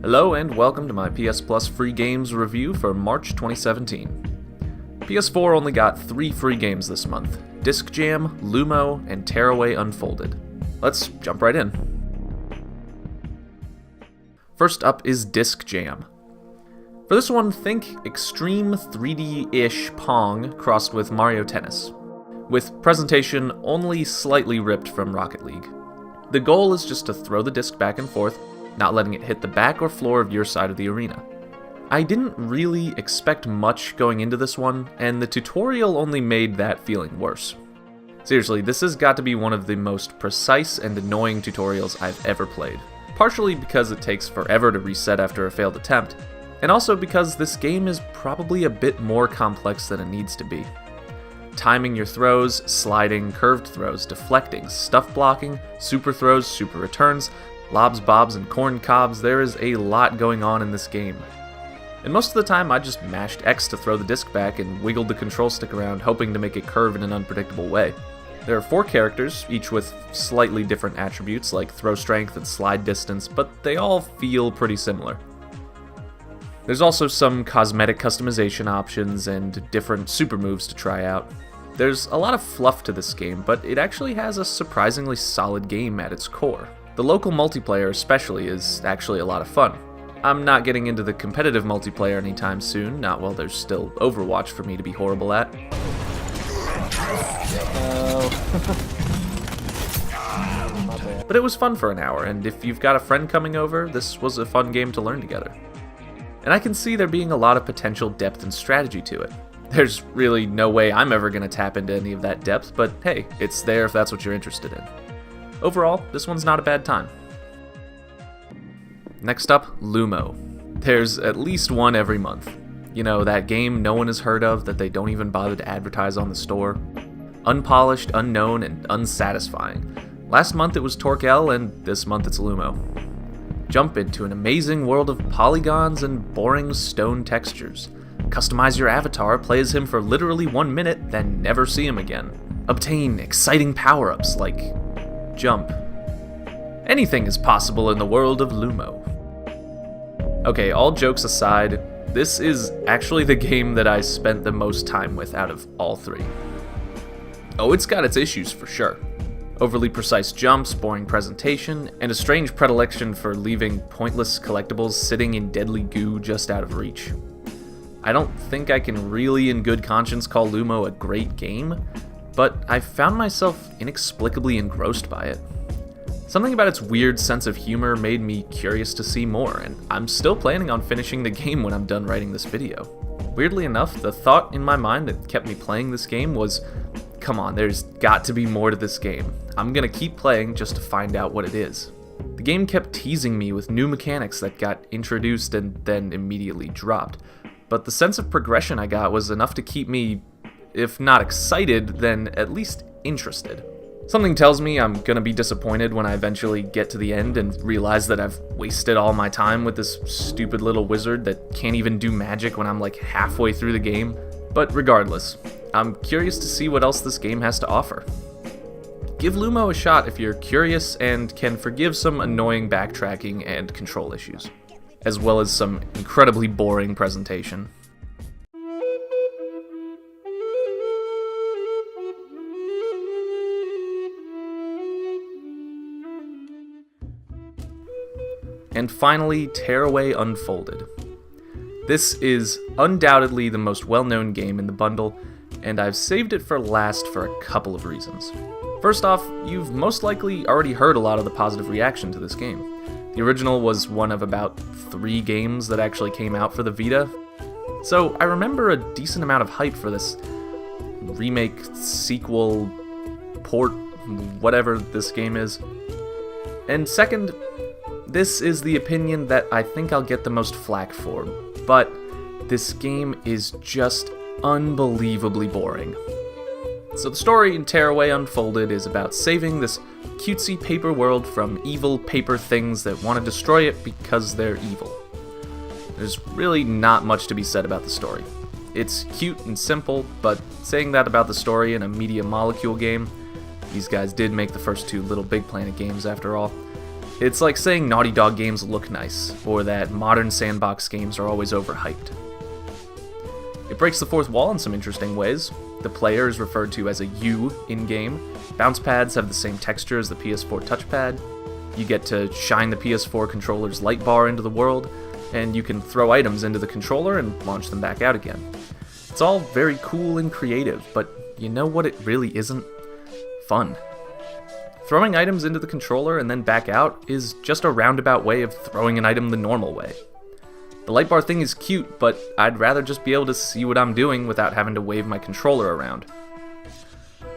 Hello and welcome to my PS Plus free games review for March 2017. PS4 only got 3 free games this month: Disc Jam, Lumo, and Tearaway Unfolded. Let's jump right in. First up is Disc Jam. For this one, think extreme 3D-ish Pong crossed with Mario Tennis, with presentation only slightly ripped from Rocket League. The goal is just to throw the disc back and forth, not letting it hit the back or floor of your side of the arena. I didn't really expect much going into this one, and the tutorial only made that feeling worse. Seriously, this has got to be one of the most precise and annoying tutorials I've ever played, partially because it takes forever to reset after a failed attempt, and also because this game is probably a bit more complex than it needs to be. Timing your throws, sliding, curved throws, deflecting, stuff blocking, super throws, super returns, lobs, bobs, and corn cobs, there is a lot going on in this game. And most of the time I just mashed X to throw the disc back and wiggled the control stick around, hoping to make it curve in an unpredictable way. There are 4 characters, each with slightly different attributes like throw strength and slide distance, but they all feel pretty similar. There's also some cosmetic customization options and different super moves to try out. There's a lot of fluff to this game, but it actually has a surprisingly solid game at its core. The local multiplayer especially is actually a lot of fun. I'm not getting into the competitive multiplayer anytime soon, not while there's still Overwatch for me to be horrible at. But it was fun for an hour, and if you've got a friend coming over, this was a fun game to learn together. And I can see there being a lot of potential depth and strategy to it. There's really no way I'm ever going to tap into any of that depth, but hey, it's there if that's what you're interested in. Overall, this one's not a bad time. Next up, Lumo. There's at least one every month. You know, that game no one has heard of that they don't even bother to advertise on the store. Unpolished, unknown, and unsatisfying. Last month it was Torque-L, and this month it's Lumo. Jump into an amazing world of polygons and boring stone textures. Customize your avatar, play as him for literally 1 minute, then never see him again. Obtain exciting power-ups like jump. Anything is possible in the world of Lumo. Okay, all jokes aside, this is actually the game that I spent the most time with out of all 3. Oh, it's got its issues for sure. Overly precise jumps, boring presentation, and a strange predilection for leaving pointless collectibles sitting in deadly goo just out of reach. I don't think I can really in good conscience call Lumo a great game, but I found myself inexplicably engrossed by it. Something about its weird sense of humor made me curious to see more, and I'm still planning on finishing the game when I'm done writing this video. Weirdly enough, the thought in my mind that kept me playing this game was, come on, there's got to be more to this game. I'm gonna keep playing just to find out what it is. The game kept teasing me with new mechanics that got introduced and then immediately dropped, but the sense of progression I got was enough to keep me, if not excited, then at least interested. Something tells me I'm gonna be disappointed when I eventually get to the end and realize that I've wasted all my time with this stupid little wizard that can't even do magic when I'm like halfway through the game. But regardless, I'm curious to see what else this game has to offer. Give Lumo a shot if you're curious and can forgive some annoying backtracking and control issues, as well as some incredibly boring presentation. And finally, Tearaway Unfolded. This is undoubtedly the most well-known game in the bundle, and I've saved it for last for a couple of reasons. First off, you've most likely already heard a lot of the positive reaction to this game. The original was one of about 3 games that actually came out for the Vita, so I remember a decent amount of hype for this remake, sequel, port, whatever this game is. And second, this is the opinion that I think I'll get the most flack for, but this game is just unbelievably boring. So the story in Tearaway Unfolded is about saving this cutesy paper world from evil paper things that want to destroy it because they're evil. There's really not much to be said about the story. It's cute and simple, but saying that about the story in a Media Molecule game, these guys did make the first 2 Little Big Planet games after all, It's like saying Naughty Dog games look nice, or that modern sandbox games are always overhyped. It breaks the fourth wall in some interesting ways. The player is referred to as a you in-game. Bounce pads have the same texture as the PS4 touchpad. You get to shine the PS4 controller's light bar into the world, and you can throw items into the controller and launch them back out again. It's all very cool and creative, but you know what it really isn't? Fun. Throwing items into the controller and then back out is just a roundabout way of throwing an item the normal way. The light bar thing is cute, but I'd rather just be able to see what I'm doing without having to wave my controller around.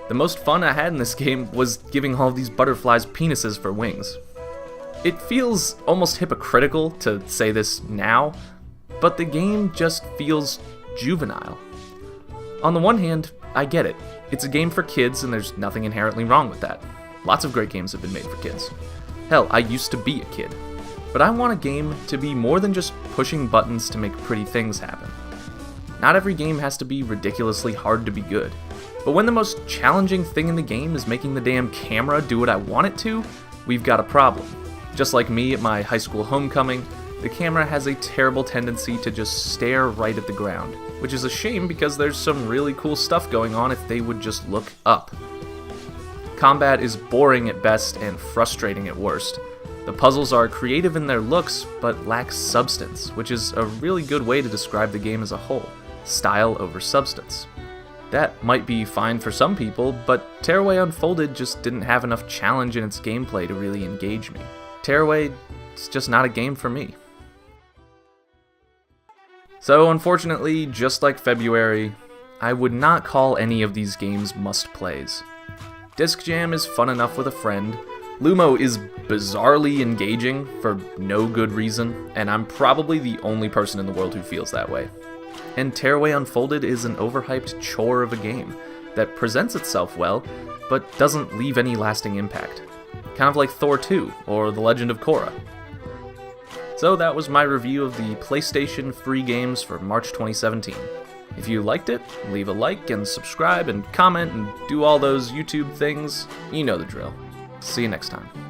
The most fun I had in this game was giving all of these butterflies penises for wings. It feels almost hypocritical to say this now, but the game just feels juvenile. On the one hand, I get it. It's a game for kids and there's nothing inherently wrong with that. Lots of great games have been made for kids. Hell, I used to be a kid. But I want a game to be more than just pushing buttons to make pretty things happen. Not every game has to be ridiculously hard to be good. But when the most challenging thing in the game is making the damn camera do what I want it to, we've got a problem. Just like me at my high school homecoming, the camera has a terrible tendency to just stare right at the ground, which is a shame because there's some really cool stuff going on if they would just look up. Combat is boring at best and frustrating at worst. The puzzles are creative in their looks, but lack substance, which is a really good way to describe the game as a whole. Style over substance. That might be fine for some people, but Tearaway Unfolded just didn't have enough challenge in its gameplay to really engage me. Tearaway is just not a game for me. So unfortunately, just like February, I would not call any of these games must-plays. Disc Jam is fun enough with a friend, Lumo is bizarrely engaging for no good reason, and I'm probably the only person in the world who feels that way. And Tearaway Unfolded is an overhyped chore of a game that presents itself well, but doesn't leave any lasting impact. Kind of like Thor 2 or The Legend of Korra. So that was my review of the PlayStation free games for March 2017. If you liked it, leave a like and subscribe and comment and do all those YouTube things. You know the drill. See you next time.